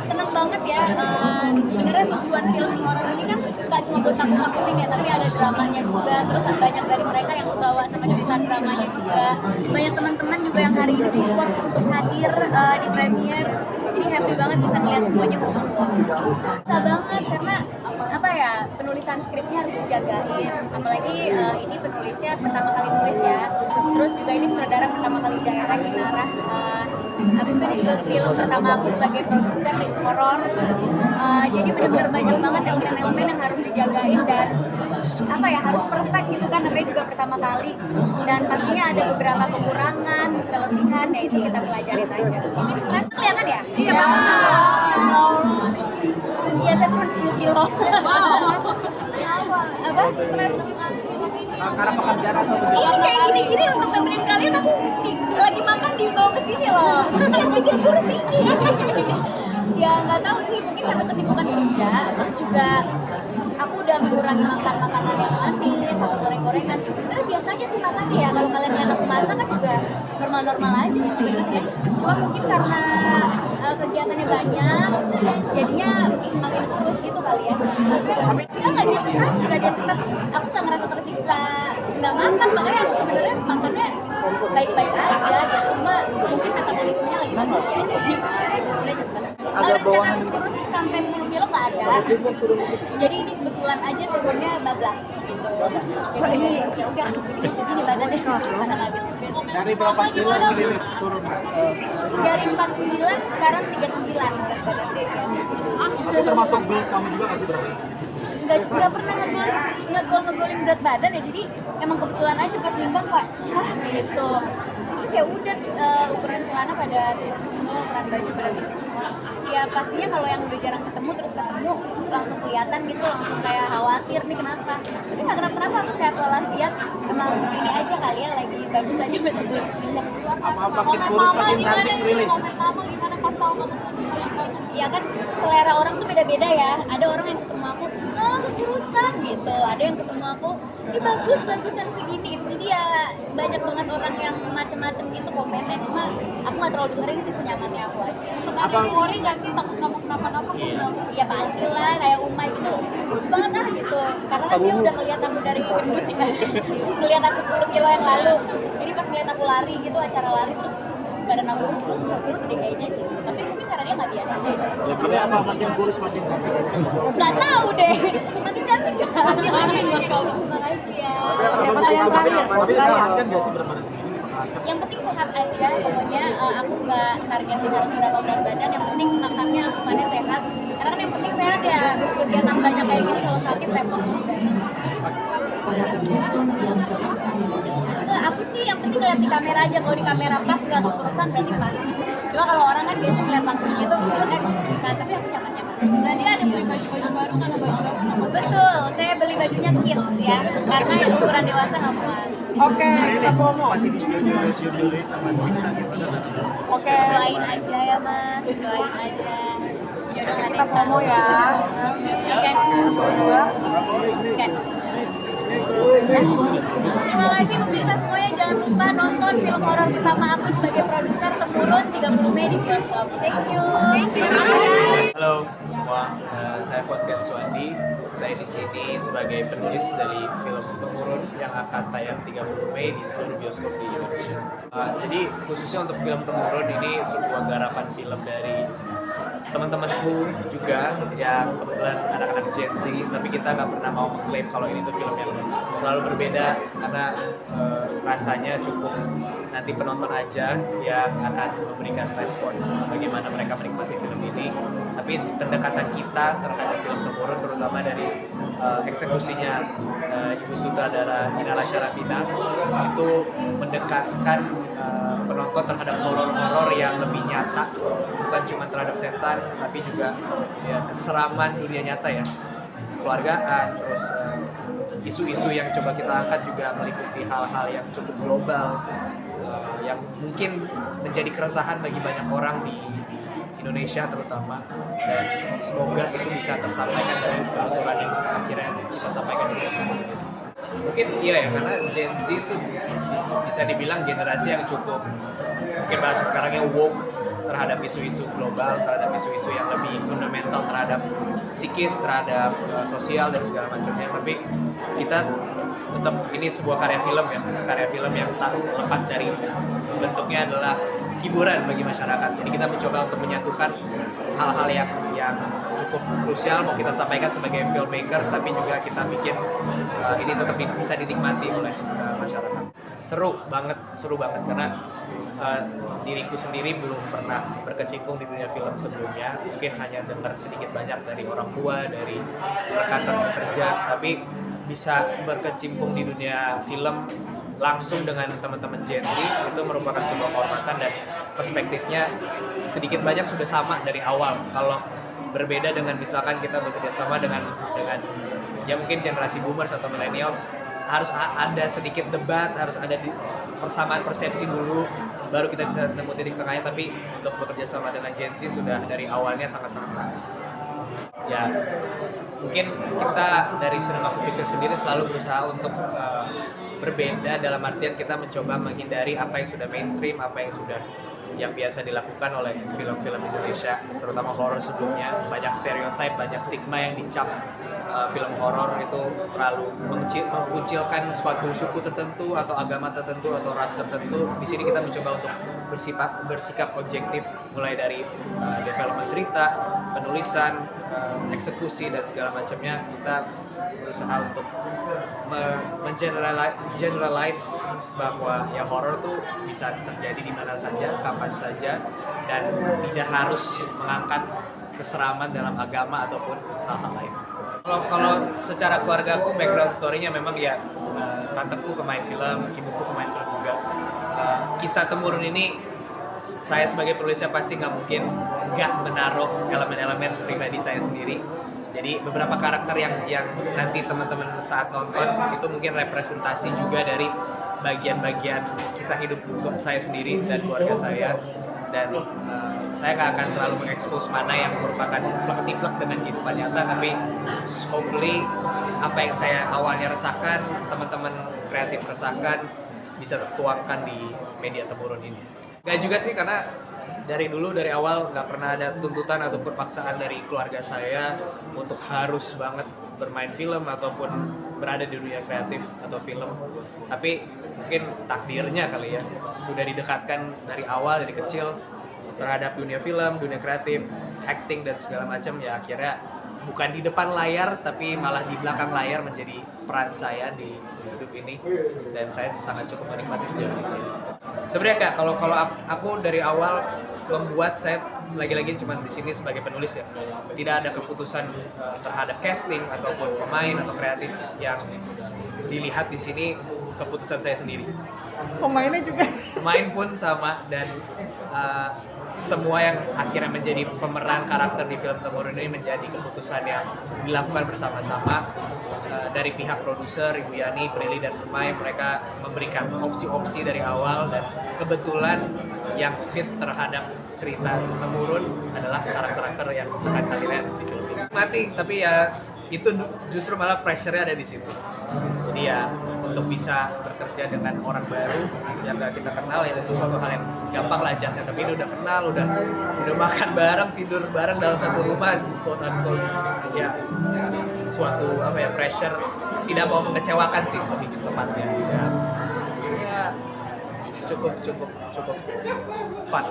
seneng banget ya. Sebenarnya tujuan film horor ini kan nggak cuma buat takut-takutin ya, tapi ada dramanya juga. Terus banyak dari mereka yang kebawa sama cerita dramanya juga. Banyak teman-teman juga yang hari ini support untuk hadir di premiere. Jadi happy banget bisa ngeliat semuanya kumpul. Susah banget karena apa ya, penulisan skripnya harus dijagain. Apalagi ini penulisnya pertama kali nulis ya. Terus juga ini sutradara pertama kali direct Inara. Habis itu ini juga film pertama aku sebagai produser horor. Jadi benar-benar banyak banget elemen-elemen yang harus dijagain dan apa ya, harus perfect gitu kan, namanya juga pertama kali. Dan pastinya ada beberapa kekurangan, kelebihan, ya itu kita pelajarin aja. Ini stres kelihatan ya? Iya banget. Iya, saya turun 10 kilo. Apa? Stres dengan film ini. Karena pekerjaan atau Ini kayak gini-gini untuk nemenin kalian, aku lagi makan dibawa ke sini loh. Yang bikin kurus ini. Ya nggak tahu sih, mungkin karena kesibukan kerja, terus juga aku udah mengurangi makan makanan yang manis atau goreng-gorengan. Sebenarnya biasa aja sih makannya ya, kalau kalian lihat aku masak kan juga normal-normal aja sih sebenarnya. Cuma mungkin karena kegiatannya banyak, jadinya makin kurus gitu kali ya. Tapi dia nggak dia tetap, aku nggak merasa tersiksa nggak makan, makanya aku sebenarnya makannya baik-baik aja gitu. Cuma mungkin metabolismenya lagi bagus ya, jadi udah cepet. Rencana kurus sampai 10 kilo nggak ada. Jadi ini kebetulan aja turunnya 12 gitu. Jadi ya udah, ini segini badannya mana lagi. dari berapa kilo turun? Dari 49 sekarang 39 berat badan deh ya. Tapi termasuk goals kamu juga nggak sih berapa? Nggak pernah ngegolin berat badan ya, jadi emang kebetulan aja pas nimbang kok gitu. Terus ya udah, ukuran celana pada turun semua, ukuran baju pada turun semua. Ya pastinya kalau yang udah jarang ketemu terus ketemu langsung kelihatan gitu, langsung kayak khawatir nih kenapa. Tapi nggak kenapa-kenapa, aku sehat walafiat. Emang ini aja kali ya, lagi bagus aja metabolismenya. Apa makin kurus makin cantik really? Komen kamu gimana pas tahu kamu ya kan, selera orang tuh beda-beda ya. Ada orang yang ketemu aku, kurusan gitu. Ada yang ketemu aku, ini bagusan segini. Jadi ya banyak banget orang yang macem-macem gitu komennya. Cuma aku nggak terlalu dengerin sih, senyamannya aku aja. Apa worry nggak sih, takut kamu kenapa-napa? Ya pastilah, kayak Umay gitu, kurus banget gitu. Karena kan dia udah ngeliat aku dari gendut ya. Ngeliat aku 10 kilo yang lalu. Jadi pas ngeliat aku lari gitu, acara lari, terus badan aku kurus deh kayaknya gitu. Tapi mungkin cara dia nggak biasa. Jadi apa makin kurus makin cantik? Nggak tahu deh, makin cantik kan? Makin Masya Allah. Makasih ya. Pertanyaan terakhir. Tapi kan nggak sih berat badan? Yang penting sehat aja, pokoknya aku nggak targetin harus berapa berat badan. Yang penting makannya, asupannya sehat. Karena kan yang penting sehat ya. Kegiatan banyak kayak gini kalau sakit repot. Aku sih yang penting ngeliat di kamera aja. Kalau di kamera pas nggak kepurusan berarti pas. Cuma kalau orang kan biasa ngeliat langsung gitu, kepurusan. Tapi aku nyaman-nyaman. Berarti ada beli baju baru kan? Betul, saya beli bajunya kids ya. Karena yang ukuran dewasa nggak muat. Oke, kita promo. Oke, Doain aja ya mas, doain aja. Jodoh nggak kita promo ya. Oke. Oke. Terima kasih pemirsa semuanya, jangan lupa nonton film horor pertama aku sebagai produser Temurun 30 Mei di bioskop. Thank you. Halo semua, saya Fotgan Suwandi. Saya di sini sebagai penulis dari film Temurun yang akan tayang 30 Mei di seluruh bioskop di Indonesia. Jadi khususnya untuk film Temurun ini sebuah garapan film dari teman-temanku juga yang kebetulan anak-anak Gen Z, tapi kita nggak pernah mau mengklaim kalau ini tuh film yang terlalu berbeda karena rasanya cukup nanti penonton aja yang akan memberikan respon bagaimana mereka menikmati film ini. Tapi pendekatan kita terhadap film Temurun terutama dari eksekusinya Ibu Sutradara Inara Syarafina itu mendekatkan penonton terhadap horor-horor yang lebih nyata, bukan cuma terhadap setan tapi juga ya, keseraman dunia nyata ya, keluargaan, terus isu-isu yang coba kita angkat juga meliputi hal-hal yang cukup global, yang mungkin menjadi keresahan bagi banyak orang di Indonesia terutama, dan semoga itu bisa tersampaikan dari penuturan yang akhirnya kita sampaikan di film ini. Mungkin iya ya, karena Gen Z itu bisa dibilang generasi yang cukup, mungkin bahasa sekarangnya woke, terhadap isu-isu global, terhadap isu-isu yang lebih fundamental terhadap psikis, terhadap sosial dan segala macamnya. Tapi kita tetap ini sebuah karya film yang tak lepas dari bentuknya adalah hiburan bagi masyarakat. Jadi kita mencoba untuk menyatukan hal-hal yang cukup krusial mau kita sampaikan sebagai filmmaker, tapi juga kita bikin ini tetap bisa dinikmati oleh masyarakat. Seru banget karena diriku sendiri belum pernah berkecimpung di dunia film sebelumnya. Mungkin hanya dengar sedikit banyak dari orang tua, dari rekan-rekan kerja, tapi bisa berkecimpung di dunia film langsung dengan teman-teman Gen Z itu merupakan sebuah kehormatan, dan perspektifnya sedikit banyak sudah sama dari awal. Kalau berbeda dengan misalkan kita bekerja sama dengan ya mungkin generasi boomers atau millennials, harus ada sedikit debat, harus ada persamaan persepsi dulu baru kita bisa nemu titik tengahnya. Tapi untuk bekerja sama dengan Gen Z sudah dari awalnya sangat-sangat langsung. Ya mungkin kita dari Cinema Picture sendiri selalu berusaha untuk berbeda, dalam artian kita mencoba menghindari apa yang sudah mainstream, apa yang biasa dilakukan oleh film-film Indonesia, terutama horor sebelumnya. Banyak stereotip, banyak stigma yang dicap film horor itu terlalu mengkucilkan suatu suku tertentu atau agama tertentu atau ras tertentu. Di sini kita mencoba untuk bersikap objektif, mulai dari development cerita, penulisan, eksekusi dan segala macamnya. Kita berusaha untuk generalize bahwa ya horor tuh bisa terjadi di mana saja, kapan saja, dan tidak harus mengangkat keseraman dalam agama ataupun hal-hal lain. Kalau secara keluarga aku, background story-nya memang ya tanteku pemain film, ibuku pemain film juga. Kisah temurun ini saya sebagai penulisnya pasti nggak mungkin nggak menaruh elemen-elemen pribadi saya sendiri. Jadi beberapa karakter yang nanti teman-teman saat nonton itu mungkin representasi juga dari bagian-bagian kisah hidup saya sendiri dan keluarga saya. Dan saya nggak akan terlalu mengekspos mana yang merupakan plek-tiplek dengan kehidupan nyata, tapi hopefully apa yang saya awalnya resahkan, teman-teman kreatif resahkan, bisa tertuangkan di media temurun ini. Nggak juga sih, karena dari awal nggak pernah ada tuntutan ataupun paksaan dari keluarga saya untuk harus banget bermain film ataupun berada di dunia kreatif atau film. Tapi mungkin takdirnya kali ya, sudah didekatkan dari awal, dari kecil terhadap dunia film, dunia kreatif, acting dan segala macam. Ya akhirnya bukan di depan layar tapi malah di belakang layar menjadi peran saya di hidup ini, dan saya sangat cukup menikmati sejauh di sini. Sebenarnya kalau aku dari awal membuat, saya lagi-lagi cuma di sini sebagai penulis ya, tidak ada keputusan terhadap casting ataupun pemain atau kreatif. Yang dilihat di sini keputusan saya sendiri. Pemainnya juga. Pemain pun sama, dan semua yang akhirnya menjadi pemeran karakter di film temurun ini menjadi keputusan yang dilakukan bersama-sama dari pihak produser Ibu Yani, Prilly dan Permai. Mereka memberikan opsi-opsi dari awal, dan kebetulan yang fit terhadap cerita temurun adalah karakter-karakter yang akan kalian lihat di film ini. Mati, tapi ya itu justru malah pressure-nya ada di situ. Jadi ya untuk bisa bekerja dengan orang baru yang gak kita kenal, ya itu suatu hal yang gampang lah jasnya. Tapi ini udah kenal, udah makan bareng, tidur bareng dalam satu rumah, quote unquote, ya suatu pressure, tidak mau mengecewakan sih lebih tepatnya. Ya cukup fun.